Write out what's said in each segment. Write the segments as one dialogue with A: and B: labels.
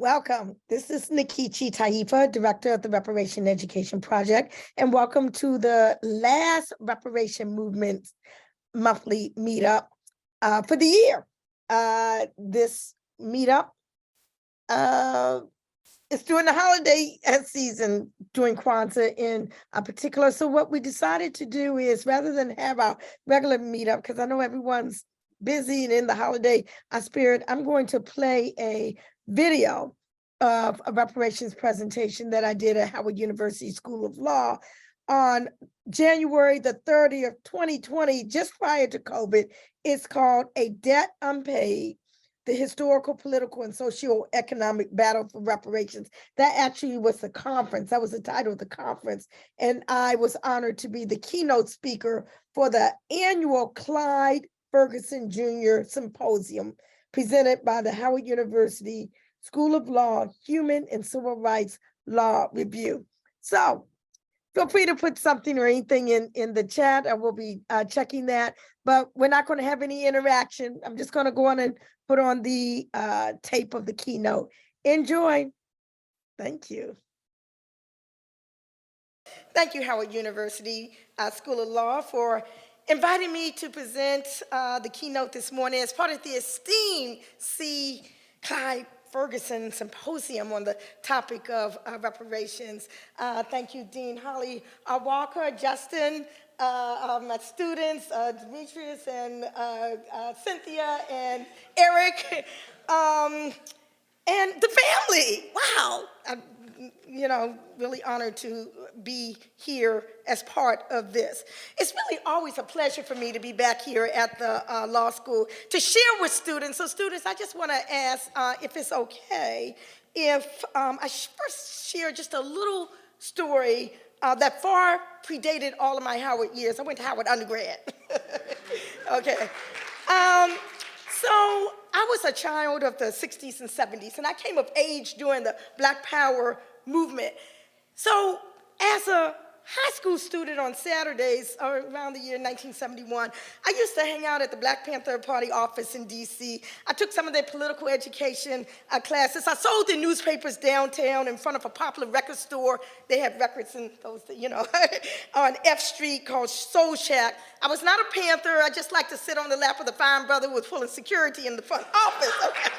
A: Welcome. This is Nkechi Taifa, Director of the Reparation Education Project, and welcome to the last Reparation Movement Monthly Meet-up for the year. This meetup is during the holiday season, during Kwanzaa in particular. So what we decided to do is, rather than have our regular meetup, because I know everyone's busy and in the holiday spirit, I'm going to play a video of a reparations presentation that I did at Howard University School of Law on January the 30th, 2020, just prior to COVID. It's called A Debt Unpaid: The Historical, Political, and Socioeconomic Battle for Reparations. That actually was the conference. That was the title of the conference. And I was honored to be the keynote speaker for the annual Clyde Ferguson Jr. Symposium presented by the Howard University School of Law Human and Civil Rights Law Review. So feel free to put something or anything in the chat. I will be checking that, but we're not going to have any interaction. I'm just going to go on and put on the tape of the keynote. Enjoy. Thank you. Thank you, Howard University School of Law, for inviting me to present the keynote this morning as part of the esteemed Clyde Ferguson Symposium on the topic of reparations. Thank you, Dean Holly Walker, Justin, my students, Demetrius and Cynthia and Eric, and the family. Wow. I'm really honored to be here as part of this. It's really always a pleasure for me to be back here at the law school to share with students. So students, I just want to ask if it's okay if I first share just a little story that far predated all of my Howard years. I went to Howard undergrad. Okay. So I was a child of the 60s and 70s, and I came of age during the Black Power movement. So as a high school student on Saturdays around the year 1971, I used to hang out at the Black Panther Party office in DC. I took some of their political education classes. I sold the newspapers downtown in front of a popular record store. They had records in those, on F Street called Soul Shack. I was not a Panther. I just liked to sit on the lap of the fine brother who was pulling security in the front office. Okay.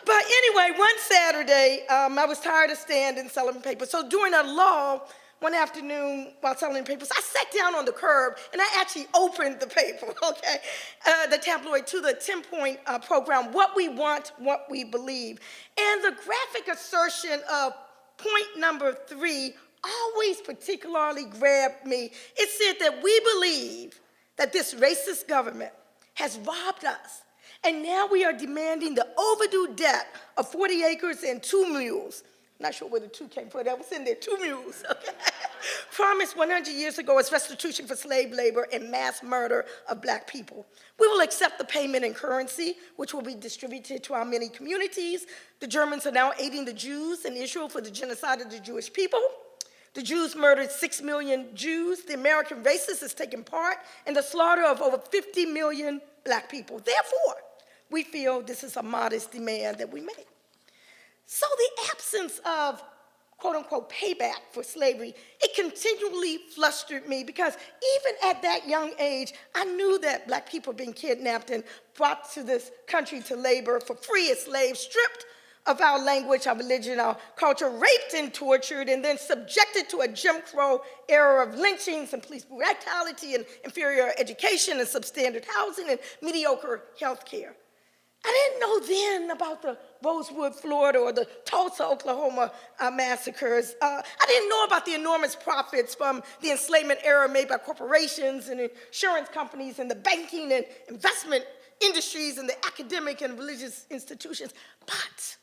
A: But anyway, one Saturday, I was tired of standing selling papers. So during a lull, one afternoon while selling papers, I sat down on the curb and I actually opened the paper, okay, the tabloid, to the 10-point program, What We Want, What We Believe. And the graphic assertion of point number 3 always particularly grabbed me. It said that we believe that this racist government has robbed us, and now we are demanding the overdue debt of 40 acres and 2 mules. I'm not sure where the 2 came from. That was in there, 2 mules, okay? Promised 100 years ago as restitution for slave labor and mass murder of Black people. We will accept the payment in currency, which will be distributed to our many communities. The Germans are now aiding the Jews in Israel for the genocide of the Jewish people. The Jews murdered 6 million Jews. The American racist has taken part in the slaughter of over 50 million Black people. Therefore, we feel this is a modest demand that we make. So the absence of quote unquote payback for slavery, it continually flustered me, because even at that young age, I knew that Black people being kidnapped and brought to this country to labor for free as slaves, stripped of our language, our religion, our culture, raped and tortured, and then subjected to a Jim Crow era of lynchings and police brutality and inferior education and substandard housing and mediocre health care. I didn't know then about the Rosewood, Florida, or the Tulsa, Oklahoma massacres. I didn't know about the enormous profits from the enslavement era made by corporations and insurance companies and the banking and investment industries and the academic and religious institutions. But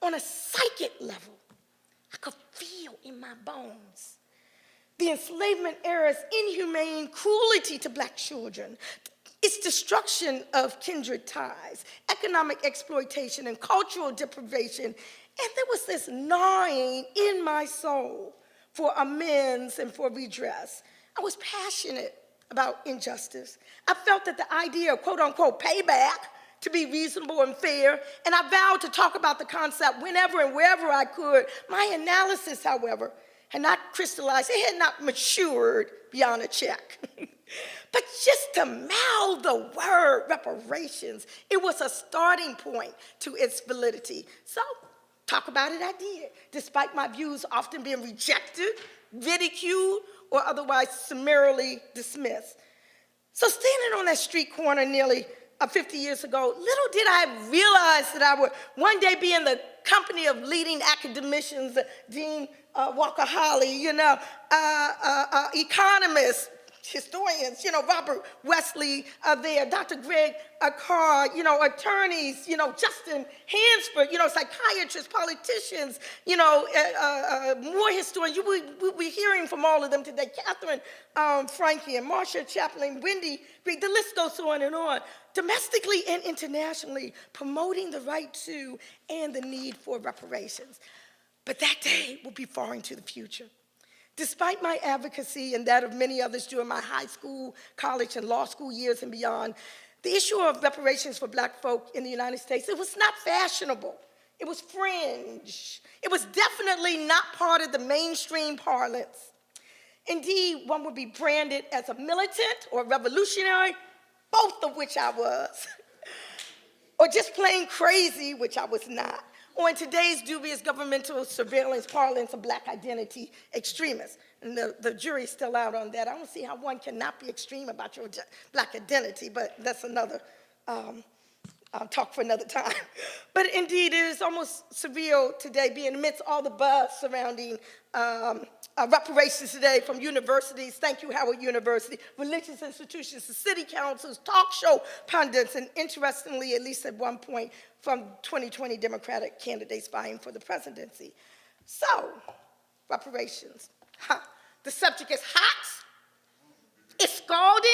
A: on a psychic level, I could feel in my bones the enslavement era's inhumane cruelty to Black children, its destruction of kindred ties, economic exploitation, and cultural deprivation. And there was this gnawing in my soul for amends and for redress. I was passionate about injustice. I felt that the idea of quote unquote payback to be reasonable and fair, and I vowed to talk about the concept whenever and wherever I could. My analysis, however, had not crystallized, it had not matured beyond a check. But just to mouth the word reparations, it was a starting point to its validity. So, talk about it I did, despite my views often being rejected, ridiculed, or otherwise summarily dismissed. So standing on that street corner nearly 50 years ago, little did I realize that I would one day be in the company of leading academicians, Dean Walker Hawley, economists, historians, Robert Wesley there, Dr. Greg Carr, attorneys, Justin Hansford, psychiatrists, politicians, more historians. We'll be hearing from all of them today. Catherine Frankie and Marsha Chaplin, Wendy Reed, the list goes on and on. Domestically and internationally, promoting the right to and the need for reparations. But that day will be far into the future. Despite my advocacy and that of many others during my high school, college, and law school years and beyond, the issue of reparations for Black folk in the United States, it was not fashionable. It was fringe. It was definitely not part of the mainstream parlance. Indeed, one would be branded as a militant or revolutionary, both of which I was, or just plain crazy, which I was not, or in today's dubious governmental surveillance parlance, a Black identity extremist. And the jury's still out on that. I don't see how one cannot be extreme about your Black identity, but that's another talk for another time. But indeed, it is almost surreal today, being amidst all the buzz surrounding reparations today from universities, thank you, Howard University, religious institutions, the city councils, talk show pundits, and interestingly, at least at one point, from 2020 Democratic candidates vying for the presidency. So, reparations. The subject is hot, it's scalding,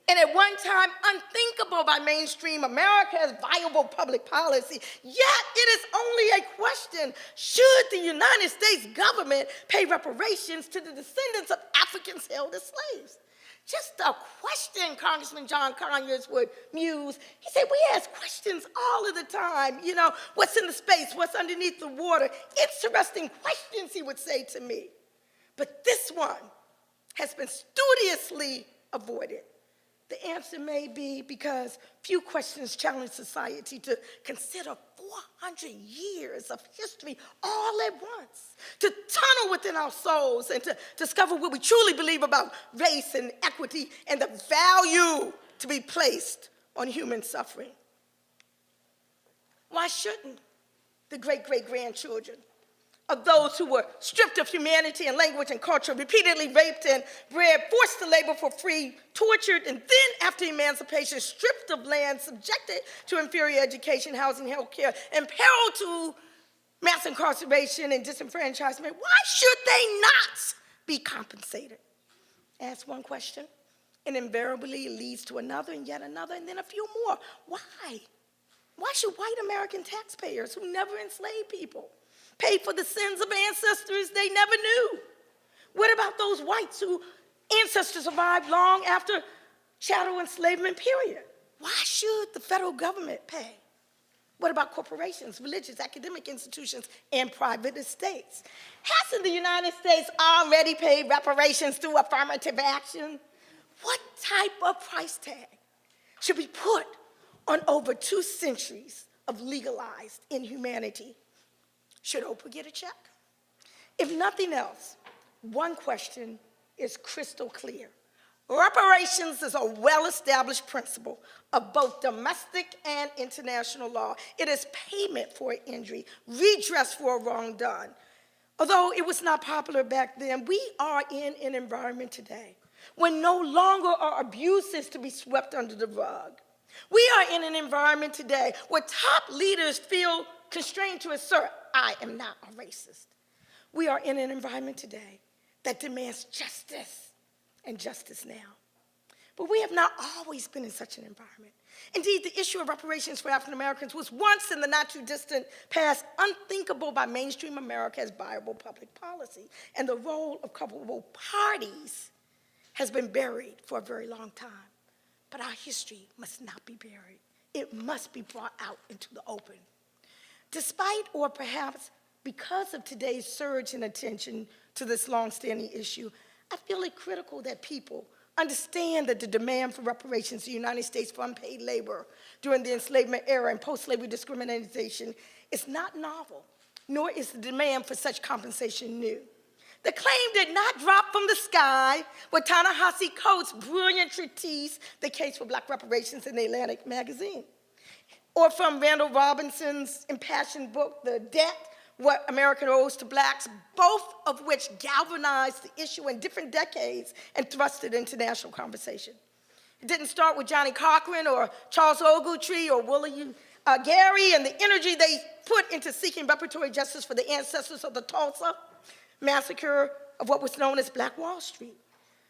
A: and at one time unthinkable by mainstream America as viable public policy. Yet it is only a question, should the United States government pay reparations to the descendants of Africans held as slaves? Just a question, Congressman John Conyers would muse. He said, we ask questions all of the time. What's in the space, what's underneath the water? Interesting questions, he would say to me. But this one has been studiously avoided. The answer may be because few questions challenge society to consider 400 years of history all at once, to tunnel within our souls and to discover what we truly believe about race and equity and the value to be placed on human suffering. Why shouldn't the great-great-grandchildren of those who were stripped of humanity and language and culture, repeatedly raped and bred, forced to labor for free, tortured, and then after emancipation, stripped of land, subjected to inferior education, housing, health care, imperiled to mass incarceration and disenfranchisement, why should they not be compensated? Ask one question, and invariably it leads to another and yet another, and then a few more. Why? Why should white American taxpayers who never enslaved people pay for the sins of ancestors they never knew? What about those whites whose ancestors survived long after chattel enslavement period? Why should the federal government pay? What about corporations, religious, academic institutions, and private estates? Hasn't the United States already paid reparations through affirmative action? What type of price tag should be put on over 2 centuries of legalized inhumanity? Should Oprah get a check? If nothing else, one question is crystal clear. Reparations is a well-established principle of both domestic and international law. It is payment for an injury, redress for a wrong done. Although it was not popular back then, we are in an environment today when no longer are abuses to be swept under the rug. We are in an environment today where top leaders feel constrained to assert, I am not a racist. We are in an environment today that demands justice, and justice now. But we have not always been in such an environment. Indeed, the issue of reparations for African Americans was once in the not too distant past unthinkable by mainstream America as viable public policy. And the role of culpable parties has been buried for a very long time. But our history must not be buried. it must be brought out into the open. Despite, or perhaps because of today's surge in attention to this longstanding issue, I feel it critical that people understand that the demand for reparations in the United States for unpaid labor during the enslavement era and post-slavery discrimination is not novel, nor is the demand for such compensation new. The claim did not drop from the sky with Ta-Nehisi Coates' brilliant treatise, The Case for Black Reparations in the Atlantic magazine, or from Randall Robinson's impassioned book, The Debt, What America Owes to Blacks, both of which galvanized the issue in different decades and thrust it into national conversation. It didn't start with Johnny Cochran or Charles Ogletree or Willie Gary and the energy they put into seeking reparatory justice for the ancestors of the Tulsa massacre of what was known as Black Wall Street.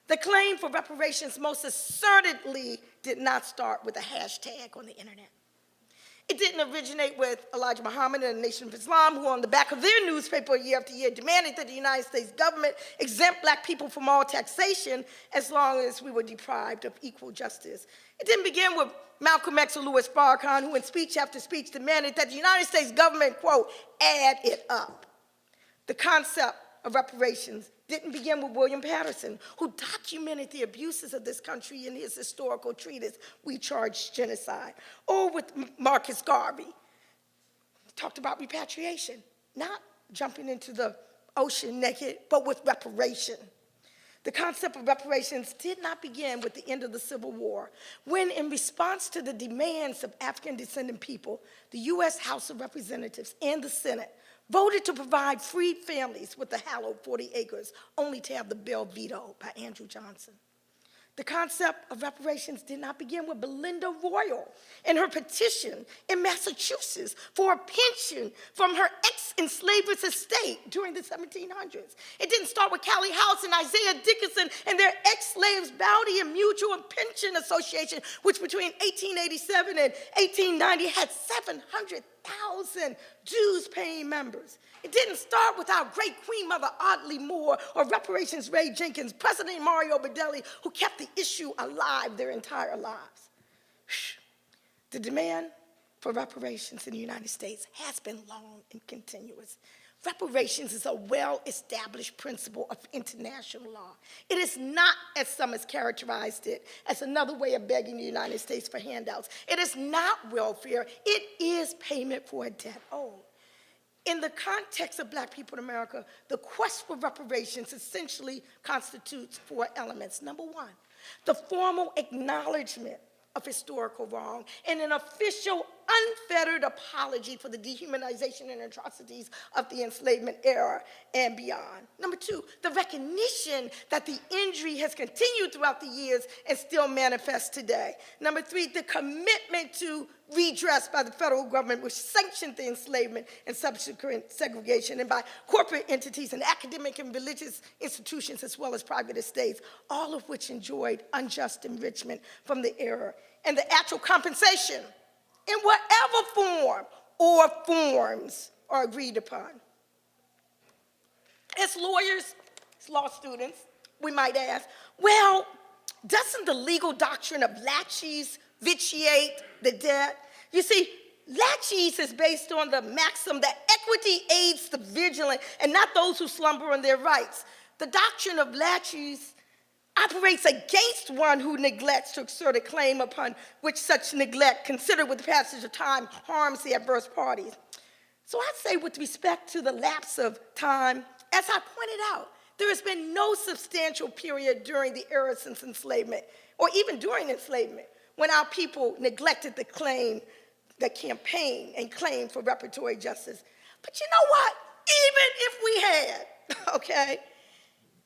A: The claim for reparations most assertedly did not start with a hashtag on the internet. It didn't originate with Elijah Muhammad and the Nation of Islam, who on the back of their newspaper year after year demanded that the United States government exempt black people from all taxation as long as we were deprived of equal justice. It didn't begin with Malcolm X or Louis Farrakhan, who in speech after speech demanded that the United States government, quote, add it up. The concept of reparations didn't begin with William Patterson, who documented the abuses of this country in his historical treatise, We Charge Genocide, or with Marcus Garvey. He talked about repatriation, not jumping into the ocean naked, but with reparation. The concept of reparations did not begin with the end of the Civil War, when in response to the demands of African-descendant people, the U.S. House of Representatives and the Senate voted to provide freed families with the hallowed 40 acres, only to have the bill vetoed by Andrew Johnson. The concept of reparations did not begin with Belinda Royal and her petition in Massachusetts for a pension from her ex-enslaver's estate during the 1700s. It didn't start with Callie House and Isaiah Dickinson and their ex-slaves Bounty and Mutual Pension Association, which between 1887 and 1890 had 700,000 dues-paying members. It didn't start with our great Queen Mother Audley Moore or Reparations Ray Jenkins, President Mario Bedelli, who kept the issue alive their entire lives. The demand for reparations in the United States has been long and continuous. Reparations is a well-established principle of international law. It is not, as some has characterized it, as another way of begging the United States for handouts. It is not welfare. It is payment for a debt owed. In the context of black people in America, the quest for reparations essentially constitutes 4 elements. Number 1, the formal acknowledgement of historical wrong and an official, unfettered apology for the dehumanization and atrocities of the enslavement era and beyond. Number 2, the recognition that the injury has continued throughout the years and still manifests today. Number 3, the commitment to redress by the federal government, which sanctioned the enslavement and subsequent segregation, and by corporate entities and academic and religious institutions, as well as private estates, all of which enjoyed unjust enrichment from the era, and the actual compensation in whatever form or forms are agreed upon. As lawyers, as law students, we might ask, well, doesn't the legal doctrine of laches vitiate the debt? You see, laches is based on the maxim that equity aids the vigilant and not those who slumber in their rights. The doctrine of laches operates against one who neglects to assert a claim upon which such neglect, considered with the passage of time, harms the adverse parties. So I'd say with respect to the lapse of time, as I pointed out, there has been no substantial period during the era since enslavement, or even during enslavement, when our people neglected the campaign and claim for reparatory justice. But you know what? Even if we had, okay,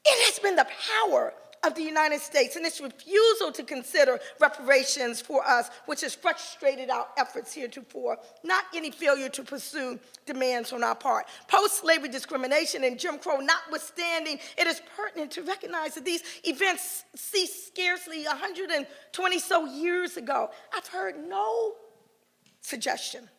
A: it has been the power of the United States and its refusal to consider reparations for us, which has frustrated our efforts heretofore, not any failure to pursue demands on our part. Post-slavery discrimination and Jim Crow notwithstanding, it is pertinent to recognize that these events ceased scarcely 120 so years ago. I've heard no suggestion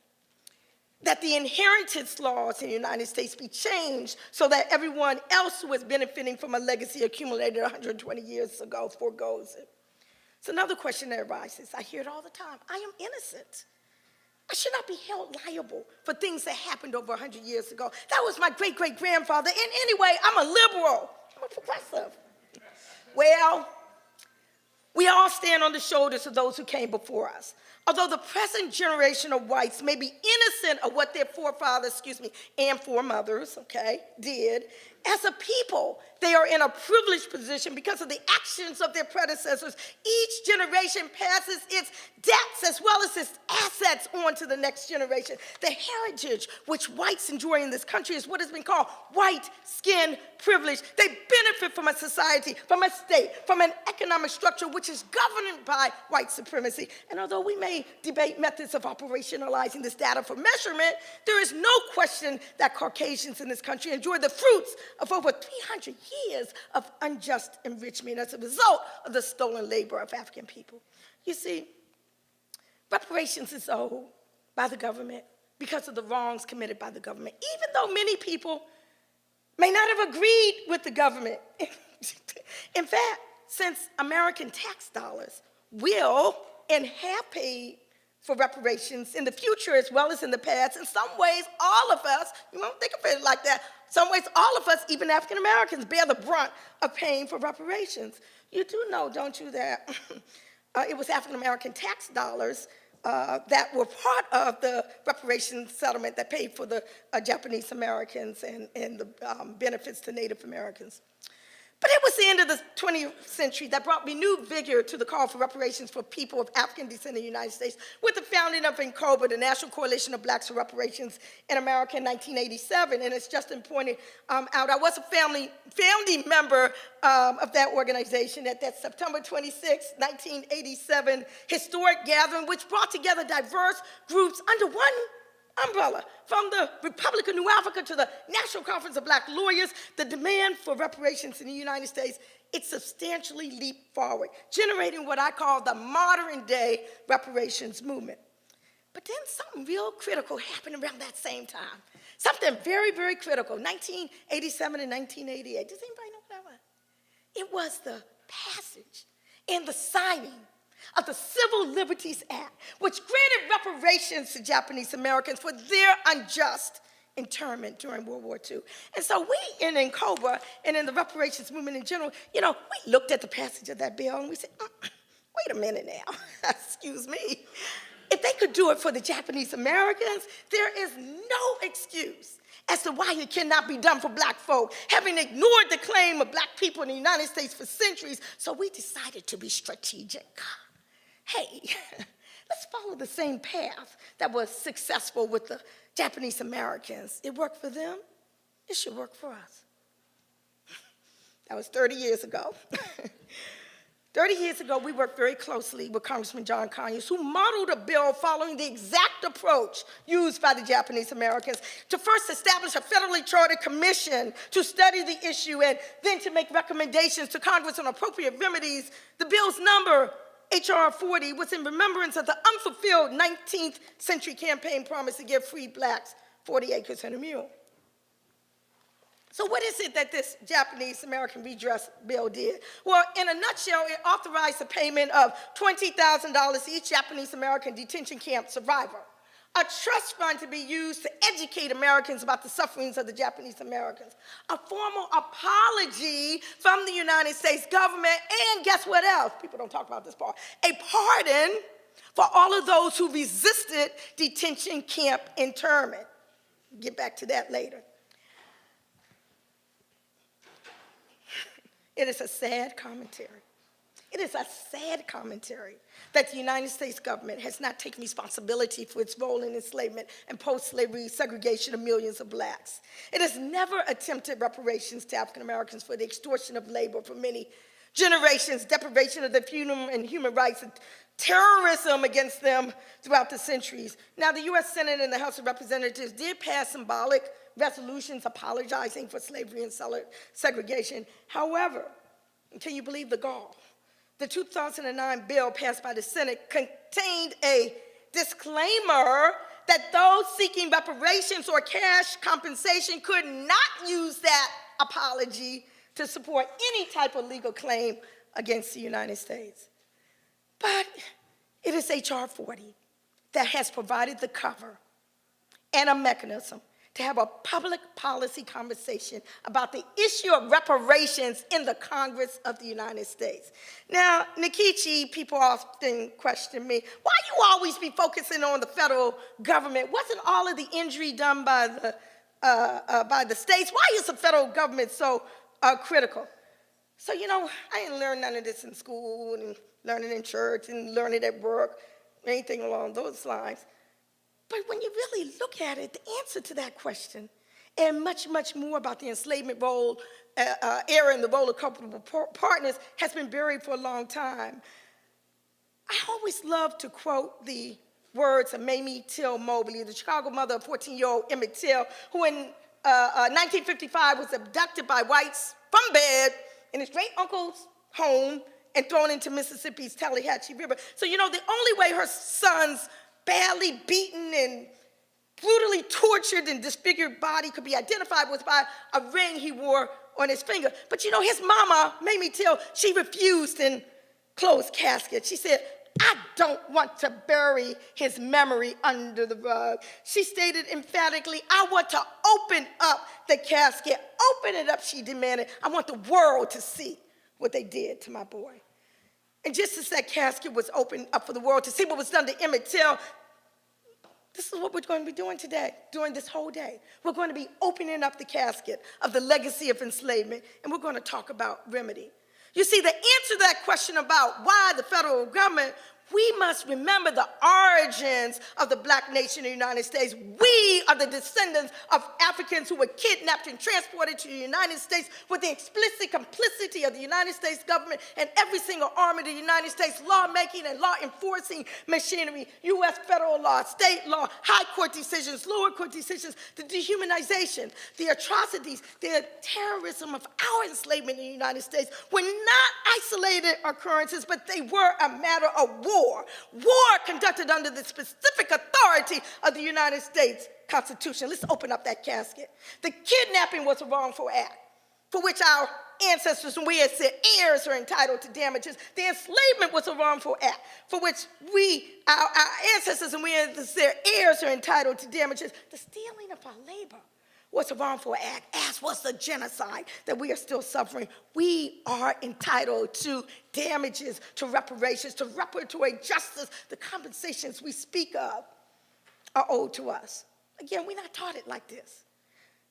A: that the inheritance laws in the United States be changed so that everyone else who is benefiting from a legacy accumulated 120 years ago forgoes it. It's another question that arises. I hear it all the time. I am innocent. I should not be held liable for things that happened over 100 years ago. That was my great-great-grandfather. And anyway, I'm a liberal. I'm a progressive. Well, we all stand on the shoulders of those who came before us. Although the present generation of whites may be innocent of what their forefathers, and foremothers, did, as a people, they are in a privileged position because of the actions of their predecessors. Each generation passes its debts as well as its assets on to the next generation. The heritage which whites enjoy in this country is what has been called white skin privilege. They benefit from a society, from a state, from an economic structure which is governed by white supremacy. And although we may debate methods of operationalizing this data for measurement, there is no question that Caucasians in this country enjoy the fruits of over 300 years of unjust enrichment as a result of the stolen labor of African people. You see, reparations is owed by the government because of the wrongs committed by the government, even though many people may not have agreed with the government. In fact, since American tax dollars will and have paid for reparations in the future as well as in the past, in some ways, all of us, you won't think of it like that, some ways, all of us, even African Americans, bear the brunt of paying for reparations. You do know, don't you, that it was African American tax dollars that were part of the reparations settlement that paid for the Japanese Americans and the benefits to Native Americans. But it was the end of the 20th century that brought renewed vigor to the call for reparations for people of African descent in the United States with the founding of NCOBA, the National Coalition of Blacks for Reparations in America in 1987. And as Justin pointed out, I was a founding member of that organization at that September 26, 1987 historic gathering, which brought together diverse groups under one umbrella. From the Republic of New Africa to the National Conference of Black Lawyers, the demand for reparations in the United States, it substantially leaped forward, generating what I call the modern day reparations movement. But then something real critical happened around that same time. Something very, very critical, 1987 and 1988. Does anybody know what that was? It was the passage and the signing of the Civil Liberties Act, which granted reparations to Japanese Americans for their unjust internment during World War II. And so we in NCOBA and in the reparations movement in general, we looked at the passage of that bill and we said, wait a minute now, excuse me. If they could do it for the Japanese Americans, there is no excuse as to why it cannot be done for black folk, having ignored the claim of black people in the United States for centuries. So we decided to be strategic. Hey, let's follow the same path that was successful with the Japanese Americans. It worked for them, it should work for us. That was 30 years ago. 30 years ago, we worked very closely with Congressman John Conyers, who modeled a bill following the exact approach used by the Japanese Americans to first establish a federally chartered commission to study the issue and then to make recommendations to Congress on appropriate remedies. The bill's number, H.R. 40, was in remembrance of the unfulfilled 19th century campaign promise to give free blacks 40 acres and a mule. So what is it that this Japanese American redress bill did? Well, in a nutshell, it authorized the payment of $20,000 each Japanese American detention camp survivor, a trust fund to be used to educate Americans about the sufferings of the Japanese Americans, a formal apology from the United States government, and guess what else? People don't talk about this part. A pardon for all of those who resisted detention camp internment. Get back to that later. It is a sad commentary. It is a sad commentary that the United States government has not taken responsibility for its role in enslavement and post-slavery segregation of millions of blacks. It has never attempted reparations to African Americans for the extortion of labor for many generations, deprivation of their human rights, and terrorism against them throughout the centuries. Now, the U.S. Senate and the House of Representatives did pass symbolic resolutions apologizing for slavery and segregation. However, can you believe the gall? The 2009 bill passed by the Senate contained a disclaimer that those seeking reparations or cash compensation could not use that apology to support any type of legal claim against the United States. But it is H.R. 40 that has provided the cover and a mechanism to have a public policy conversation about the issue of reparations in the Congress of the United States. Now, Nkechi, people often question me, why you always be focusing on the federal government? Wasn't all of the injury done by the states? Why is the federal government so critical? So, I didn't learn none of this in school and learn it in church and learn it at work, anything along those lines. But when you really look at it, the answer to that question, and much, much more about the enslavement role, era and the role of culpable partners has been buried for a long time. I always love to quote the words of Mamie Till Mobley, the Chicago mother of 14-year-old Emmett Till, who in 1955 was abducted by whites from bed in his great-uncle's home and thrown into Mississippi's Tallahatchie River. So, the only way her sons badly beaten and brutally tortured and disfigured body could be identified was by a ring he wore on his finger. But his mama, Mamie Till, she refused in closed casket. She said, I don't want to bury his memory under the rug. She stated emphatically, I want to open up the casket. Open it up, she demanded. I want the world to see what they did to my boy. And just as that casket was opened up for the world to see what was done to Emmett Till, this is what we're going to be doing today, during this whole day. We're going to be opening up the casket of the legacy of enslavement, and we're going to talk about remedy. You see, the answer to that question about why the federal government, we must remember the origins of the black nation in the United States. We are the descendants of Africans who were kidnapped and transported to the United States with the explicit complicity of the United States government and every single arm of the United States lawmaking and law enforcing machinery, U.S. federal law, state law, high court decisions, lower court decisions, the dehumanization, the atrocities, the terrorism of our enslavement in the United States were not isolated occurrences, but they were a matter of war. War conducted under the specific authority of the United States Constitution. Let's open up that casket. The kidnapping was a wrongful act for which our ancestors, and we had said heirs are entitled to damages. The enslavement was a wrongful act for which our ancestors, and we had said heirs are entitled to damages. The stealing of our labor was a wrongful act, as was the genocide that we are still suffering. We are entitled to damages, to reparations, to reparatory justice. The compensations we speak of are owed to us. Again, we're not taught it like this.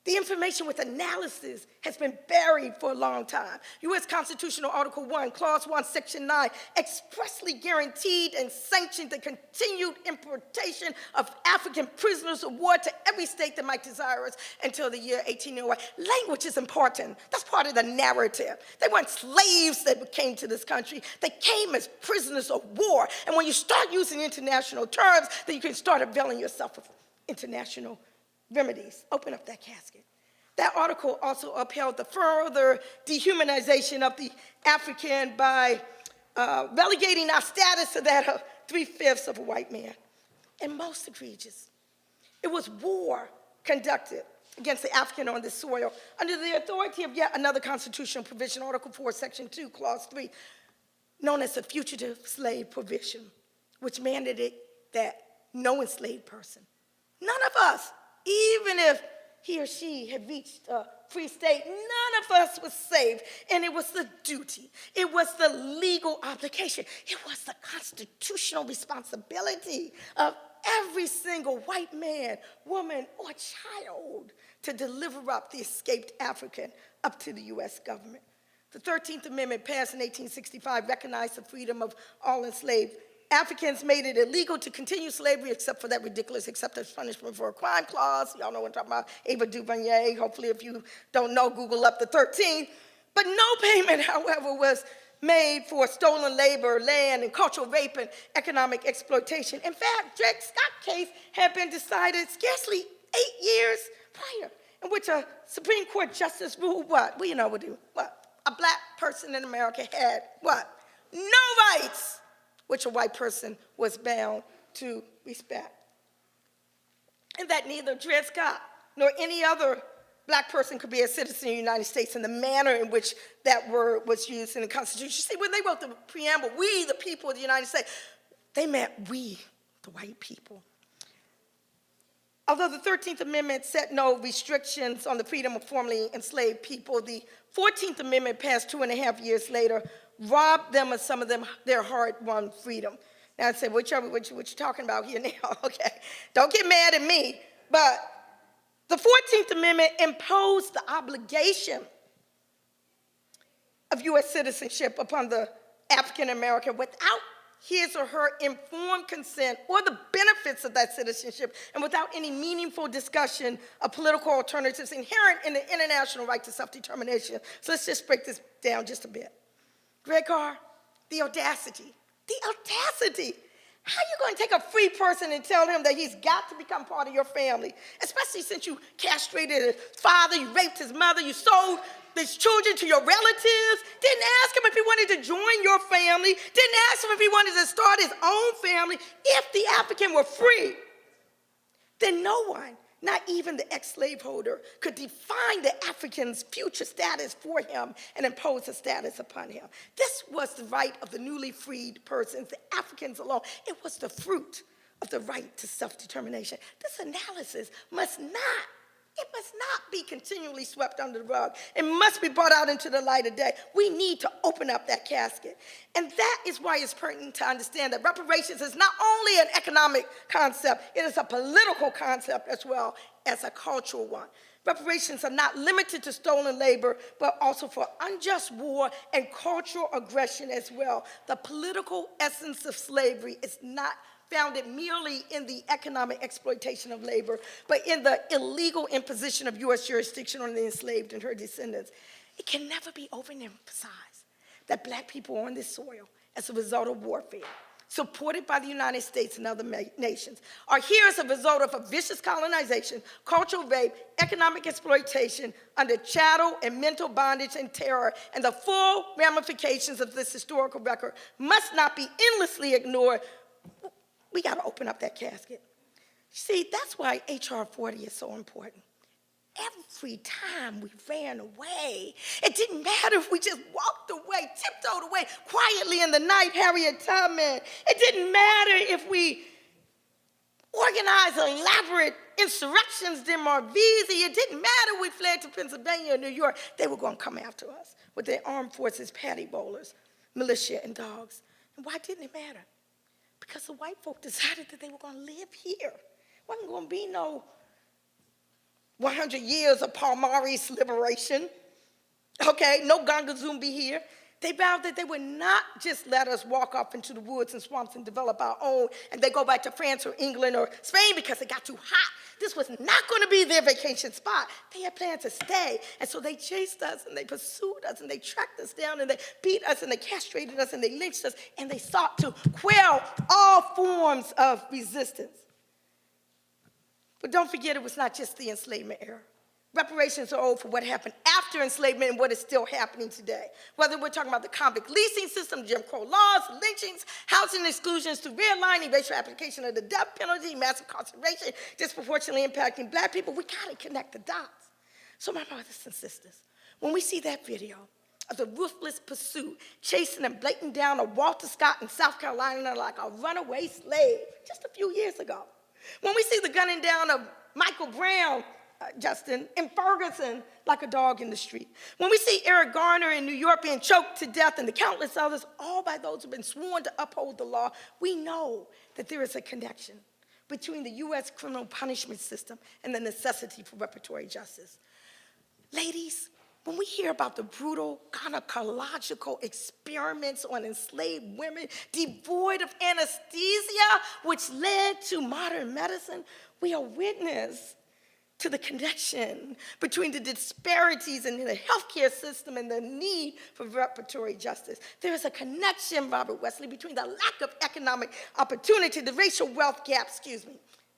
A: The information with analysis has been buried for a long time. U.S. Constitutional Article 1, Clause 1, Section 9 expressly guaranteed and sanctioned the continued importation of African prisoners of war to every state that might desire us until the year 1801. Language is important. That's part of the narrative. They weren't slaves that came to this country. They came as prisoners of war. And when you start using international terms, then you can start availing yourself of international remedies. Open up that casket. That article also upheld the further dehumanization of the African by relegating our status to that of 3/5 of a white man. And most egregious, it was war conducted against the African on this soil under the authority of yet another constitutional provision, Article 4, Section 2, Clause 3, known as the Fugitive Slave Provision, which mandated that no enslaved person, none of us, even if he or she had reached a free state, none of us was saved. And it was the duty. It was the legal obligation. It was the constitutional responsibility of every single white man, woman, or child to deliver up the escaped African up to the U.S. government. The 13th Amendment, passed in 1865, recognized the freedom of all enslaved Africans, made it illegal to continue slavery except for that ridiculous acceptance punishment for a crime clause. Y'all know what I'm talking about, Ava DuVernay. Hopefully, if you don't know, Google up the 13th. But no payment, however, was made for stolen labor, land, and cultural rape and economic exploitation. In fact, Dred Scott's case had been decided scarcely 8 years prior, in which a Supreme Court justice ruled what? Well, you know what? A black person in America had what? No rights, which a white person was bound to respect. And that neither Dred Scott nor any other black person could be a citizen of the United States in the manner in which that word was used in the Constitution. See, when they wrote the preamble, we, the people of the United States, they meant we, the white people. Although the 13th Amendment set no restrictions on the freedom of formerly enslaved people, the 14th Amendment, passed 2.5 years later, robbed them of some of their hard-won freedom. Now I said, what you talking about here now? Okay, don't get mad at me, but the 14th Amendment imposed the obligation of U.S. citizenship upon the African American without his or her informed consent or the benefits of that citizenship, and without any meaningful discussion of political alternatives inherent in the international right to self-determination. So let's just break this down just a bit. Greg Carr, the audacity. How are you going to take a free person and tell him that he's got to become part of your family? Especially since you castrated his father, you raped his mother, you sold his children to your relatives, didn't ask him if he wanted to join your family, didn't ask him if he wanted to start his own family. If the African were free, then no one, not even the ex-slaveholder, could define the African's future status for him and impose a status upon him. This was the right of the newly freed persons, the Africans alone. It was the fruit of the right to self-determination. This analysis must not be continually swept under the rug. It must be brought out into the light of day. We need to open up that casket. And that is why it's pertinent to understand that reparations is not only an economic concept, it is a political concept as well as a cultural one. Reparations are not limited to stolen labor, but also for unjust war and cultural aggression as well. The political essence of slavery is not founded merely in the economic exploitation of labor, but in the illegal imposition of U.S. jurisdiction on the enslaved and her descendants. It can never be overemphasized that black people on this soil, as a result of warfare, supported by the United States and other nations, are here as a result of a vicious colonization, cultural rape, economic exploitation, under chattel and mental bondage and terror, and the full ramifications of this historical record must not be endlessly ignored. We got to open up that casket. See, that's why H.R. 40 is so important. Every time we ran away, it didn't matter if we just walked away, tiptoed away quietly in the night, Harriet Tubman. It didn't matter if we organized elaborate insurrections in Marvisy. It didn't matter we fled to Pennsylvania or New York. They were going to come after us with their armed forces, patty bowlers, militia, and dogs. And why didn't it matter? Because the white folk decided that they were going to live here. Wasn't going to be no 100 years of Palmares liberation. Okay, no Gangazumbi here. They vowed that they would not just let us walk off into the woods and swamps and develop our own, and they go back to France or England or Spain because it got too hot. This was not going to be their vacation spot. They had planned to stay, and so they chased us, and they pursued us, and they tracked us down, and they beat us, and they castrated us, and they lynched us, and they sought to quell all forms of resistance. But don't forget, it was not just the enslavement era. Reparations are owed for what happened after enslavement and what is still happening today. Whether we're talking about the convict leasing system, Jim Crow laws, lynchings, housing exclusions, to redlining, racial application of the death penalty, mass incarceration, disproportionately impacting black people, we gotta connect the dots. So my brothers and sisters, when we see that video of the ruthless pursuit, chasing and breaking down a Walter Scott in South Carolina like a runaway slave just a few years ago, when we see the gunning down of Michael Brown, Justin, in Ferguson, like a dog in the street. When we see Eric Garner in New York being choked to death and the countless others, all by those who have been sworn to uphold the law, we know that there is a connection between the U.S. criminal punishment system and the necessity for reparatory justice. Ladies, when we hear about the brutal gynecological experiments on enslaved women devoid of anesthesia, which led to modern medicine, we are witness to the connection between the disparities in the healthcare system and the need for reparatory justice. There is a connection, Robert Wesley, between the lack of economic opportunity, the racial wealth gap,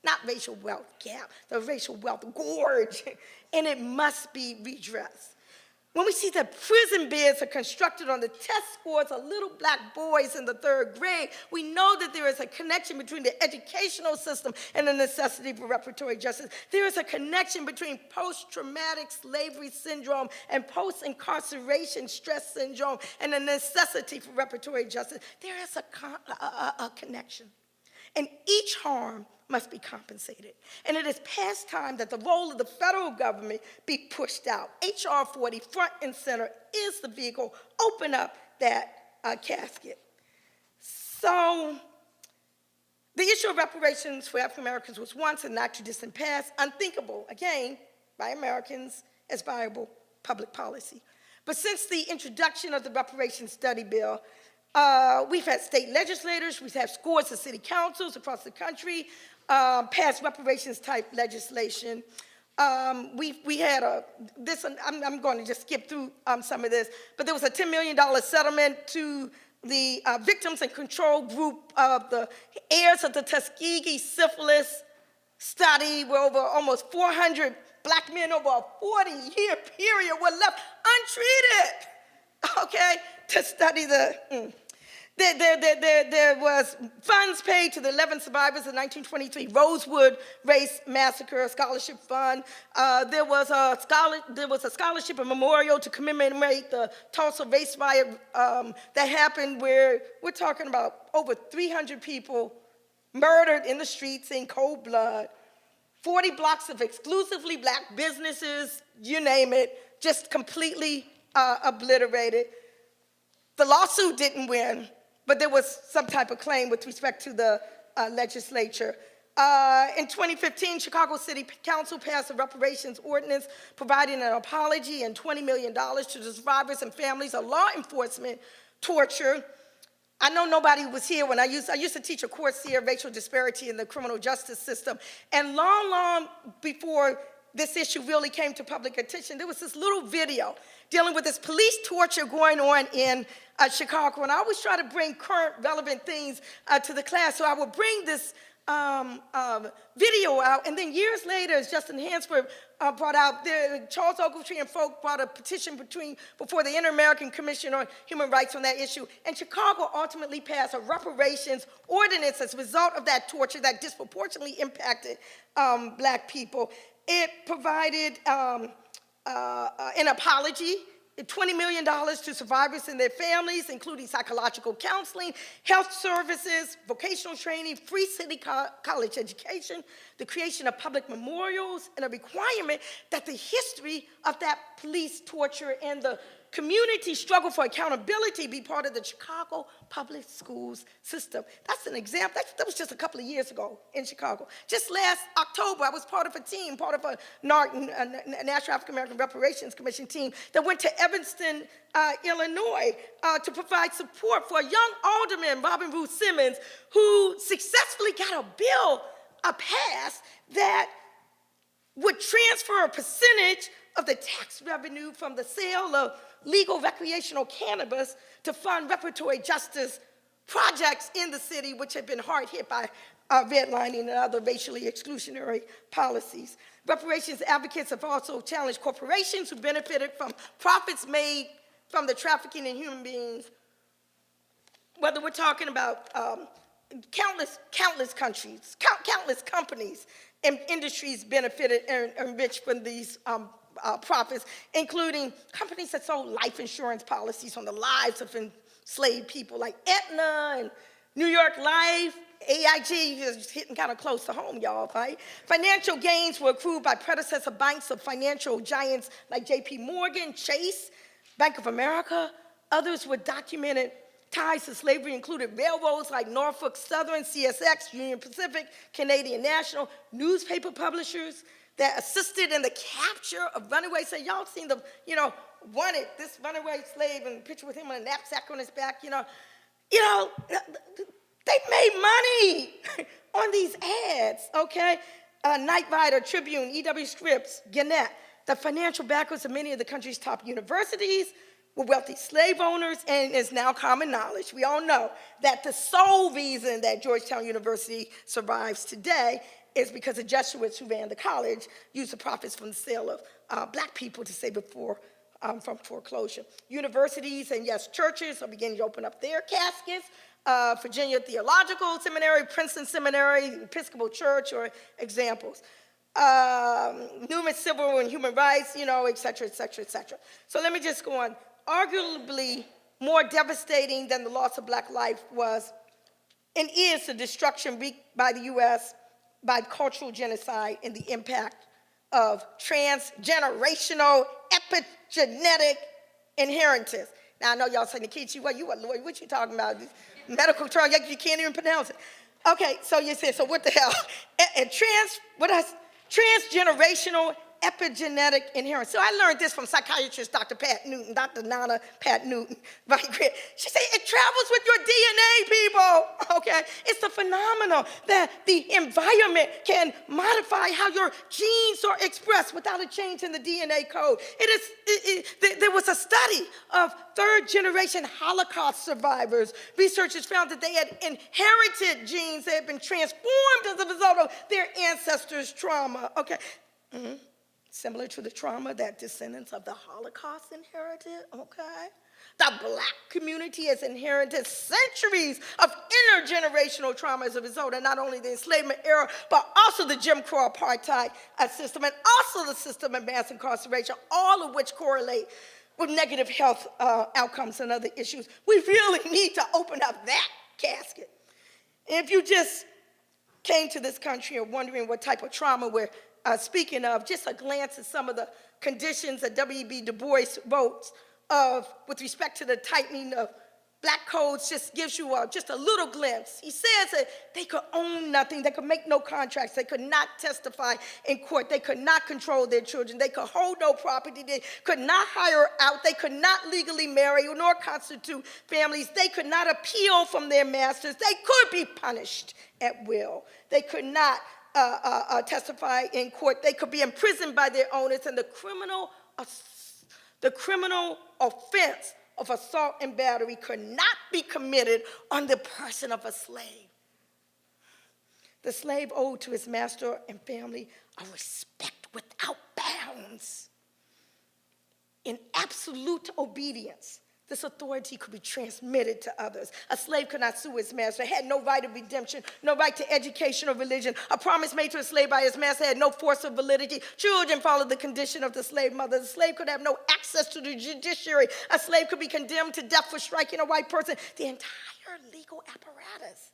A: not racial wealth gap, the racial wealth gorge, and it must be redressed. When we see that prison beds are constructed on the test scores of little black boys in the 3rd grade, we know that there is a connection between the educational system and the necessity for reparatory justice. There is a connection between post-traumatic slavery syndrome and post-incarceration stress syndrome and the necessity for reparatory justice. There is a connection. And each harm must be compensated. And it is past time that the role of the federal government be pushed out. H.R. 40, front and center, is the vehicle. Open up that casket. So the issue of reparations for African Americans was once, in not too distant past, unthinkable, again, by Americans as viable public policy. But since the introduction of the reparations study bill, we've had state legislators, we've had scores of city councils across the country pass reparations-type legislation. We had I'm going to just skip through some of this, but there was a $10 million settlement to the victims and control group of the heirs of the Tuskegee syphilis study, where over almost 400 black men over a 40-year period were left untreated, okay, to study the... There was funds paid to the 11 survivors of 1923 Rosewood Race Massacre Scholarship Fund. There was a scholarship and memorial to commemorate the Tulsa race riot that happened, where we're talking about over 300 people murdered in the streets in cold blood, 40 blocks of exclusively black businesses, you name it, just completely obliterated. The lawsuit didn't win, but there was some type of claim with respect to the legislature. In 2015, Chicago City Council passed a reparations ordinance providing an apology and $20 million to the survivors and families of law enforcement torture. I know nobody was here when I used to teach a course here, racial disparity in the criminal justice system. And long before this issue really came to public attention, there was this little video dealing with this police torture going on in Chicago. And I always try to bring current, relevant things to the class. So I would bring this video out, and then years later, as Justin Hansford brought out, Charles Ogletree and folk brought a petition before the Inter-American Commission on Human Rights on that issue, and Chicago ultimately passed a reparations ordinance as a result of that torture that disproportionately impacted black people. It provided an apology, $20 million to survivors and their families, including psychological counseling, health services, vocational training, free city college education, the creation of public memorials, and a requirement that the history of that police torture and the community struggle for accountability be part of the Chicago public schools system. That's an example. That was just a couple of years ago in Chicago. Just last October, I was part of a team, part of a National African American Reparations Commission team that went to Evanston, Illinois, to provide support for a young alderman, Robin Ruth Simmons, who successfully got a bill passed that would transfer a percentage of the tax revenue from the sale of legal recreational cannabis to fund reparatory justice projects in the city, which have been hard hit by redlining and other racially exclusionary policies. Reparations advocates have also challenged corporations who benefited from profits made from the trafficking in human beings, whether we're talking about countless companies and industries benefited and enriched from these profits, including companies that sold life insurance policies on the lives of enslaved people like Aetna and New York Life. AIG is hitting kind of close to home, y'all, right? Financial gains were accrued by predecessor banks of financial giants like JP Morgan, Chase, Bank of America. Others were documented ties to slavery included railroads like Norfolk Southern, CSX, Union Pacific, Canadian National, newspaper publishers that assisted in the capture of runaways. So y'all seen the, wanted this runaway slave and picture with him on a knapsack on his back, they made money on these ads, okay? Night Rider, Tribune, E.W. Scripps, Gannett, the financial backers of many of the country's top universities were wealthy slave owners, and it's now common knowledge. We all know that the sole reason that Georgetown University survives today is because the Jesuits who ran the college used the profits from the sale of black people to save it for from foreclosure. Universities and, yes, churches are beginning to open up their caskets. Virginia Theological Seminary, Princeton Seminary, Episcopal Church are examples. Numerous civil and human rights, et cetera, et cetera, et cetera. So let me just go on. Arguably more devastating than the loss of black life was and is the destruction wreaked by the U.S. by cultural genocide and the impact of transgenerational epigenetic inheritance. Now, I know y'all saying, Nkechi, what you a lawyer? What you talking about? This medical term, you can't even pronounce it. Okay, so you said, so what the hell? Transgenerational epigenetic inheritance. So I learned this from psychiatrist Dr. Pat Newton, Dr. Nana Pat Newton. She said, it travels with your DNA, people, okay? It's the phenomenon that the environment can modify how your genes are expressed without a change in the DNA code. There was a study of third-generation Holocaust survivors. Researchers found that they had inherited genes that had been transformed as a result of their ancestors' trauma, okay? Mm-hmm. Similar to the trauma that descendants of the Holocaust inherited, okay? The black community has inherited centuries of intergenerational trauma as a result of not only the enslavement era, but also the Jim Crow apartheid system, and also the system of mass incarceration, all of which correlate with negative health outcomes and other issues. We really need to open up that casket. And if you just came to this country and wondering what type of trauma we're speaking of, just a glance at some of the conditions that W.E.B. Du Bois wrote of with respect to the tightening of black codes just gives you just a little glimpse. He says that they could own nothing, they could make no contracts, they could not testify in court, they could not control their children, they could hold no property, they could not hire out, they could not legally marry nor constitute families, they could not appeal from their masters, they could be punished at will, they could not testify in court, they could be imprisoned by their owners, and the criminal offense of assault and battery could not be committed on the person of a slave. The slave owed to his master and family a respect without bounds. In absolute obedience, this authority could be transmitted to others. A slave could not sue his master, had no right of redemption, no right to education or religion. A promise made to a slave by his master had no force or validity. Children followed the condition of the slave mother. The slave could have no access to the judiciary. A slave could be condemned to death for striking a white person. The entire legal apparatus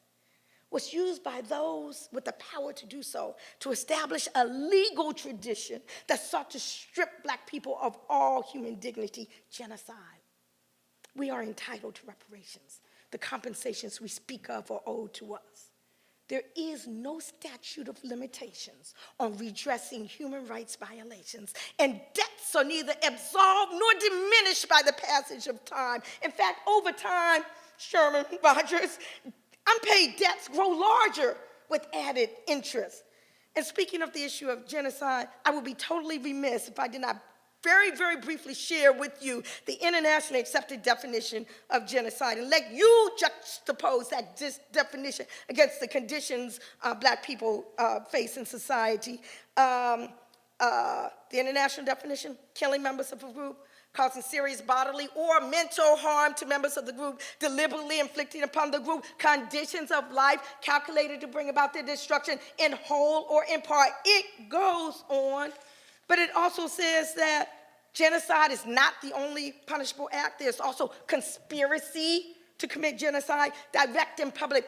A: was used by those with the power to do so to establish a legal tradition that sought to strip black people of all human dignity, genocide. We are entitled to reparations. The compensations we speak of are owed to us. There is no statute of limitations on redressing human rights violations, and debts are neither absolved nor diminished by the passage of time. In fact, over time, Sherman Rogers, unpaid debts grow larger with added interest. And speaking of the issue of genocide, I would be totally remiss if I did not very, very briefly share with you the internationally accepted definition of genocide and let you juxtapose that definition against the conditions black people face in society. The international definition, killing members of a group, causing serious bodily or mental harm to members of the group, deliberately inflicting upon the group conditions of life calculated to bring about their destruction in whole or in part. It goes on. But it also says that genocide is not the only punishable act. There's also conspiracy to commit genocide, direct and public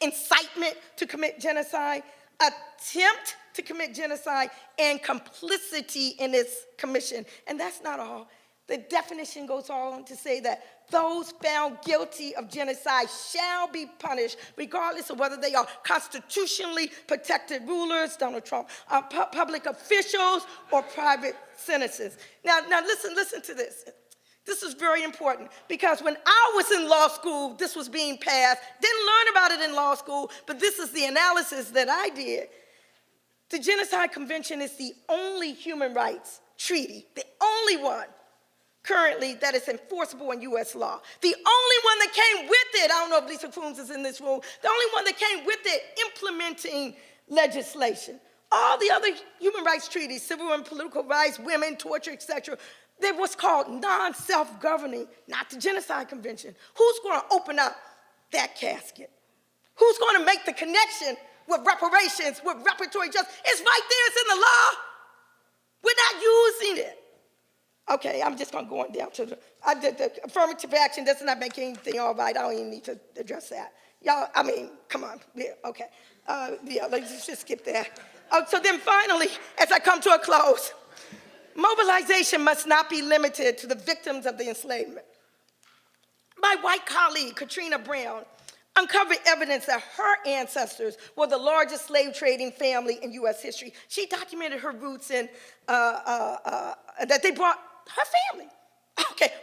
A: incitement to commit genocide, attempt to commit genocide, and complicity in its commission. And that's not all. The definition goes on to say that those found guilty of genocide shall be punished, regardless of whether they are constitutionally protected rulers, Donald Trump, public officials, or private citizens. Now listen to this. This is very important because when I was in law school, this was being passed. Didn't learn about it in law school, but this is the analysis that I did. The Genocide Convention is the only human rights treaty, the only one currently that is enforceable in U.S. law. The only one that came with it, I don't know if Lisa Crooms is in this room, the only one that came with it implementing legislation. All the other human rights treaties, civil and political rights, women, torture, etc., There was called non-self-governing, not the Genocide Convention. Who's going to open up that casket? Who's going to make the connection with reparations, with reparatory justice? It's right there, it's in the law. We're not using it. Okay, I'm just going to go on down to the affirmative action does not make anything all right. I don't even need to address that. Y'all, I mean, come on. Yeah, okay. Yeah, let's just skip that. So then finally, as I come to a close, mobilization must not be limited to the victims of the enslavement. My white colleague, Katrina Brown, uncovered evidence that her ancestors were the largest slave trading family in U.S. history. She documented her roots in, that they brought her family,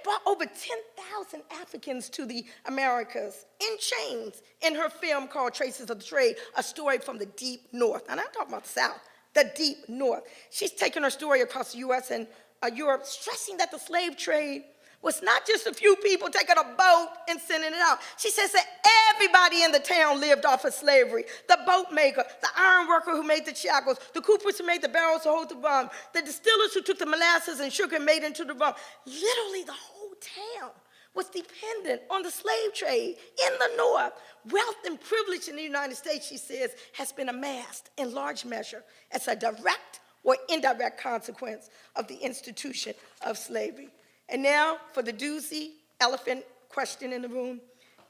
A: brought over 10,000 Africans to the Americas in chains in her film called Traces of the Trade, a story from the deep north. And I'm talking about the South, the deep north. She's taken her story across the U.S. and Europe, stressing that the slave trade was not just a few people taking a boat and sending it out. She says that everybody in the town lived off of slavery. The boat maker, the iron worker who made the shackles, the coopers who made the barrels to hold the rum, the distillers who took the molasses and sugar and made into the rum. Literally the whole town was dependent on the slave trade in the North. Wealth and privilege in the United States, she says, has been amassed in large measure as a direct or indirect consequence of the institution of slavery. And now for the doozy elephant question in the room.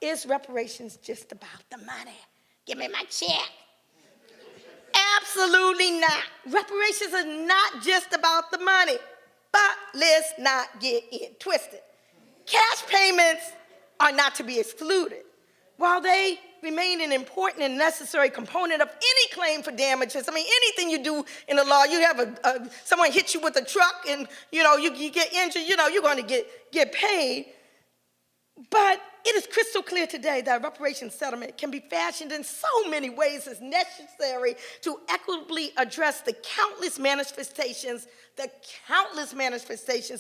A: Is reparations just about the money? Give me my check. Absolutely not. Reparations are not just about the money, but let's not get it twisted. Cash payments are not to be excluded. While they remain an important and necessary component of any claim for damages, I mean, anything you do in the law, you have someone hit you with a truck and, you get injured, you're going to get paid. But it is crystal clear today that a reparations settlement can be fashioned in so many ways as necessary to equitably address the countless manifestations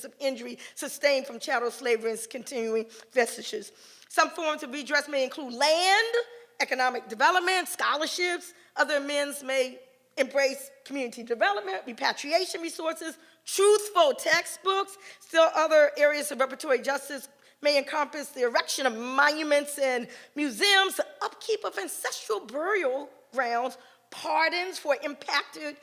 A: of injury sustained from chattel slavery and its continuing vestiges. Some forms of redress may include land, economic development, scholarships. Other amends may embrace community development, repatriation resources, truthful textbooks. Still other areas of reparatory justice may encompass the erection of monuments and museums, the upkeep of ancestral burial grounds, pardons for impacted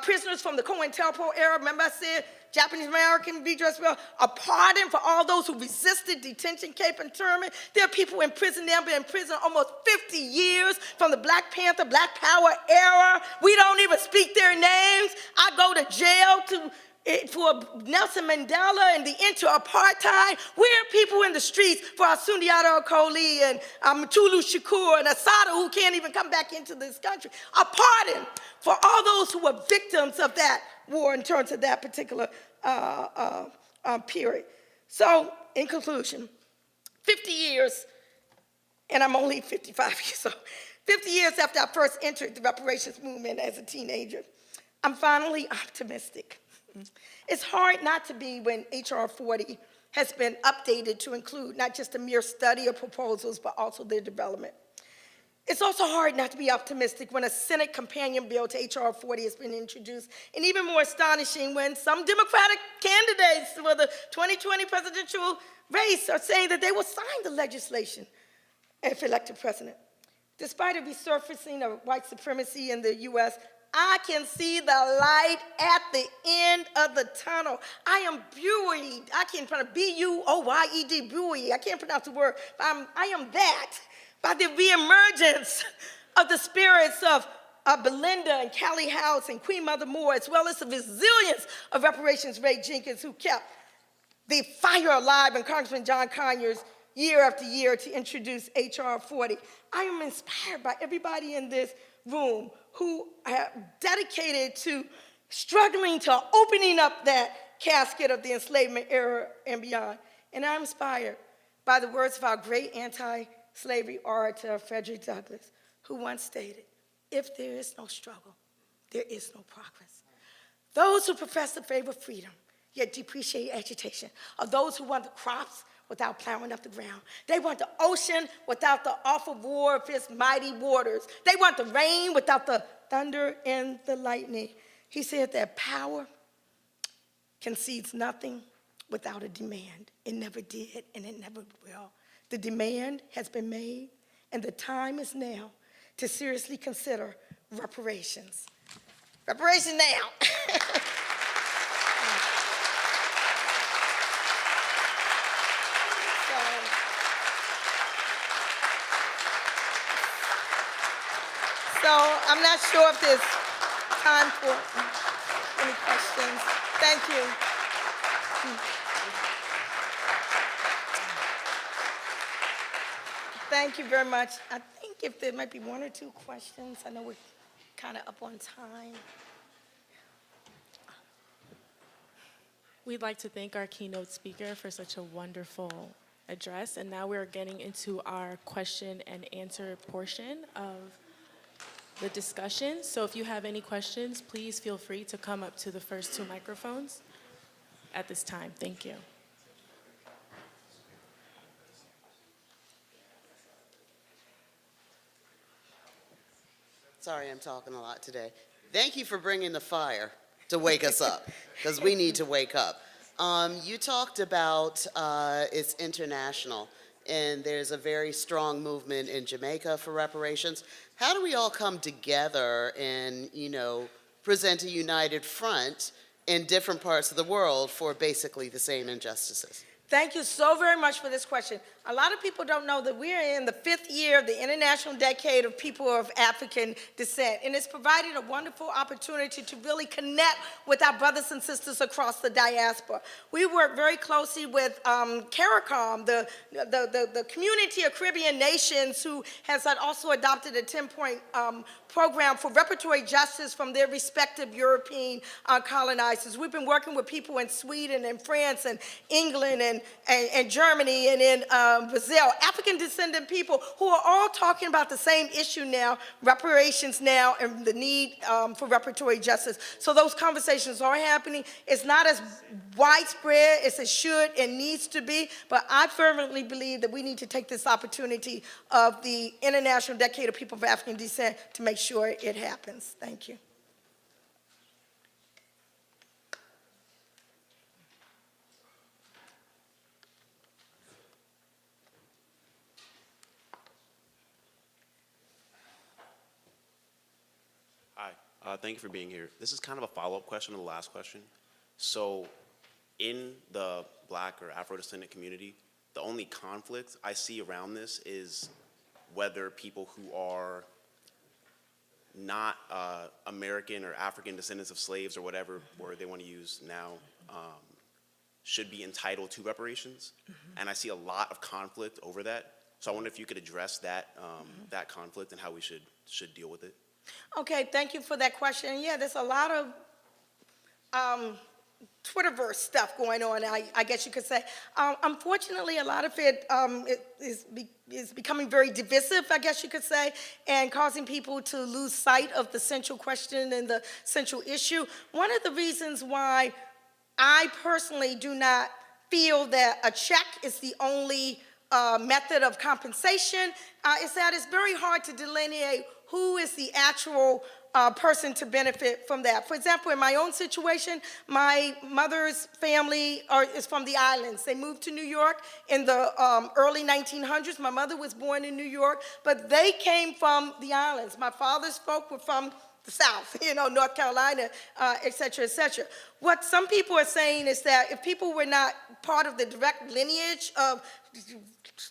A: prisoners from the COINTELPRO era. Remember I said Japanese American redress bill, a pardon for all those who resisted detention, camp internment. There are people in prison now, been in prison almost 50 years from the Black Panther, Black Power era. We don't even speak their names. I go to jail for Nelson Mandela and the end to apartheid. Where are people in the streets for Sundiata Acoli and Mutulu Shakur and Assata who can't even come back into this country? A pardon for all those who were victims of that war in terms of that particular period. So, in conclusion, 50 years, and I'm only 55 years old, 50 years after I first entered the reparations movement as a teenager, I'm finally optimistic. It's hard not to be when H.R. 40 has been updated to include not just a mere study of proposals, but also their development. It's also hard not to be optimistic when a Senate companion bill to H.R. 40 has been introduced, and even more astonishing when some Democratic candidates for the 2020 presidential race are saying that they will sign the legislation if elected president. Despite a resurfacing of white supremacy in the U.S., I can see the light at the end of the tunnel. I am buoyed. I can't pronounce B-U-O-Y-E-D, buoyed. I can't pronounce the word, but I am that by the reemergence of the spirits of Belinda and Callie House and Queen Mother Moore, as well as the resilience of Reparations Ray Jenkins, who kept the fire alive in Congressman John Conyers year after year to introduce H.R. 40. I am inspired by everybody in this room who are dedicated to struggling to opening up that casket of the enslavement era and beyond. And I'm inspired by the words of our great anti-slavery orator, Frederick Douglass, who once stated, "If there is no struggle, there is no progress." Those who profess the favor of freedom, yet depreciate agitation, are those who want the crops without plowing up the ground. They want the ocean without the awful roar of its mighty waters. They want the rain without the thunder and the lightning. He said that power concedes nothing without a demand. It never did, and it never will. The demand has been made, and the time is now to seriously consider reparations. Reparations now. So I'm not sure if there's time for any questions. Thank you. Thank you very much. I think if there might be one or two questions, I know we're kind of up on time.
B: We'd like to thank our keynote speaker for such a wonderful address. And now we're getting into our question and answer portion of the discussion. So if you have any questions, please feel free to come up to the first two microphones at this time. Thank you.
C: Sorry, I'm talking a lot today. Thank you for bringing the fire to wake us up, because we need to wake up. You talked about it's international, and there's a very strong movement in Jamaica for reparations. How do we all come together and, present a united front in different parts of the world for basically the same injustices?
A: Thank you so very much for this question. A lot of people don't know that we are in the 5th year of the International Decade of People of African Descent, and it's provided a wonderful opportunity to really connect with our brothers and sisters across the diaspora. We work very closely with CARICOM, the community of Caribbean nations, who has also adopted a 10-point program for reparatory justice from their respective European colonizers. We've been working with people in Sweden and France and England and Germany and in Brazil, African descendant people who are all talking about the same issue now, reparations now, and the need for reparatory justice. So those conversations are happening. It's not as widespread as it should and needs to be, but I fervently believe that we need to take this opportunity of the International Decade of People of African Descent to make sure it happens. Thank you.
D: Hi, thank you for being here. This is kind of a follow-up question to the last question. So in the Black or Afro-descendant community, the only conflict I see around this is whether people who are not American or African descendants of slaves or whatever word they want to use now should be entitled to reparations. And I see a lot of conflict over that. So I wonder if you could address that, that conflict and how we should deal with it.
A: Okay, thank you for that question. Yeah, there's a lot of Twitterverse stuff going on, I guess you could say. Unfortunately, a lot of it is becoming very divisive, I guess you could say, and causing people to lose sight of the central question and the central issue. One of the reasons why I personally do not feel that a check is the only method of compensation is that it's very hard to delineate who is the actual person to benefit from that. For example, in my own situation, my mother's family is from the islands. They moved to New York in the early 1900s. My mother was born in New York, but they came from the islands. My father's folk were from the South, North Carolina, et cetera, et cetera. What some people are saying is that if people were not part of the direct lineage of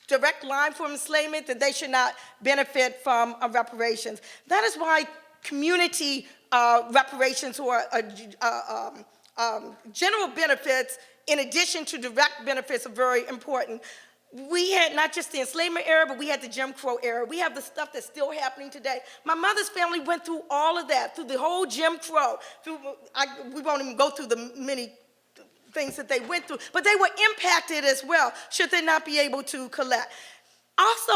A: direct line from enslavement, that they should not benefit from reparations. That is why community reparations or general benefits, in addition to direct benefits, are very important. We had not just the enslavement era, but we had the Jim Crow era. We have the stuff that's still happening today. My mother's family went through all of that, through the whole Jim Crow. We won't even go through the many things that they went through, but they were impacted as well, should they not be able to collect. Also,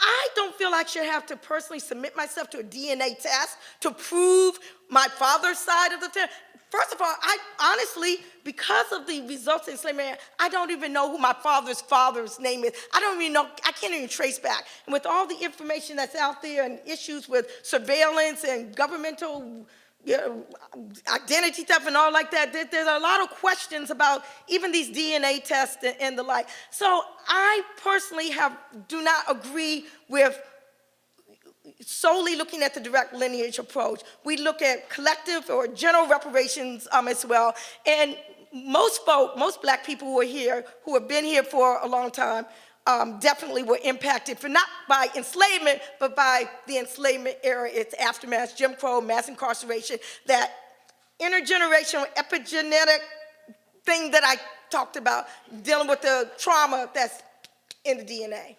A: I don't feel I should have to personally submit myself to a DNA test to prove my father's side of the thing. First of all, I honestly, because of the results in enslavement, I don't even know who my father's name is. I don't even know, I can't even trace back. And with all the information that's out there and issues with surveillance and governmental identity theft and all like that. There's a lot of questions about even these DNA tests and the like. So I personally do not agree with solely looking at the direct lineage approach. We look at collective or general reparations as well. And most black people who are here, who have been here for a long time, definitely were impacted for not by enslavement, but by the enslavement era, its aftermath, Jim Crow, mass incarceration, that intergenerational epigenetic thing that I talked about, dealing with the trauma that's in the DNA.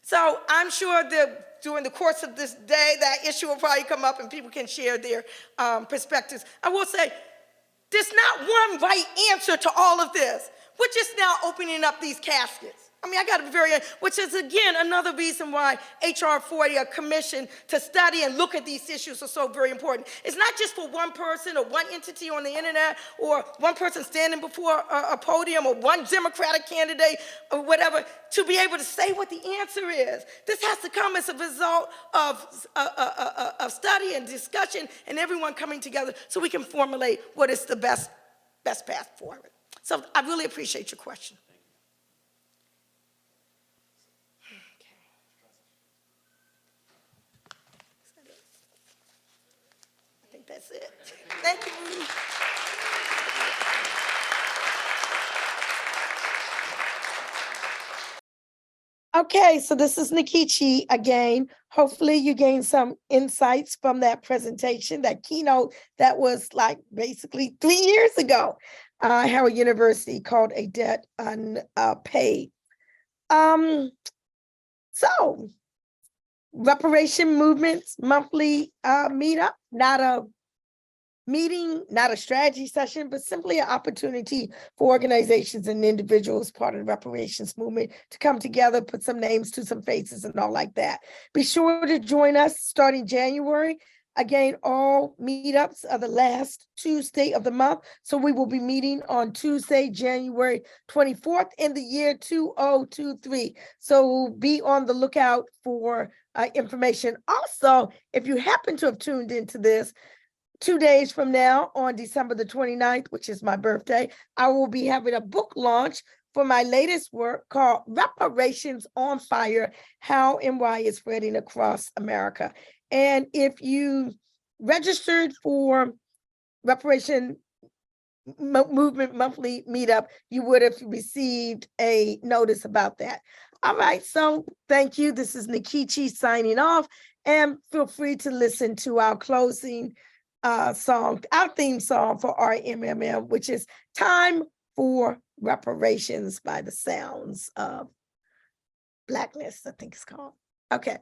A: So I'm sure that during the course of this day, that issue will probably come up and people can share their perspectives. I will say, there's not one right answer to all of this. We're just now opening up these caskets. I mean, I got to be very, which is again another reason why HR 40, a commission to study and look at these issues, are so very important. It's not just for one person or one entity on the internet or one person standing before a podium or one Democratic candidate or whatever to be able to say what the answer is. This has to come as a result of study and discussion and everyone coming together so we can formulate what is the best path forward. So I really appreciate your question. That's it. Thank you. Okay, so this is Nkechi again. Hopefully you gained some insights from that presentation, that keynote that was like basically 3 years ago. Howard University called A Debt Unpaid. So, Reparation Movement Monthly Meet-up, not a meeting, not a strategy session, but simply an opportunity for organizations and individuals part of the reparations movement to come together, put some names to some faces and all like that. Be sure to join us starting January. Again, all meetups are the last Tuesday of the month. So we will be meeting on Tuesday, January 24th in the year 2023. So be on the lookout for information. Also, if you happen to have tuned into this, 2 days from now, on December the 29th, which is my birthday, I will be having a book launch for my latest work called Reparations on Fire, How and Why It's Spreading Across America. And if you registered for Reparation Movement Monthly Meetup, you would have received a notice about that. All right, so thank you. This is Nkechi signing off, and feel free to listen to our closing song, our theme song for RMMM, which is Time for Reparations by the Sounds of Blackness, I think it's called. Okay.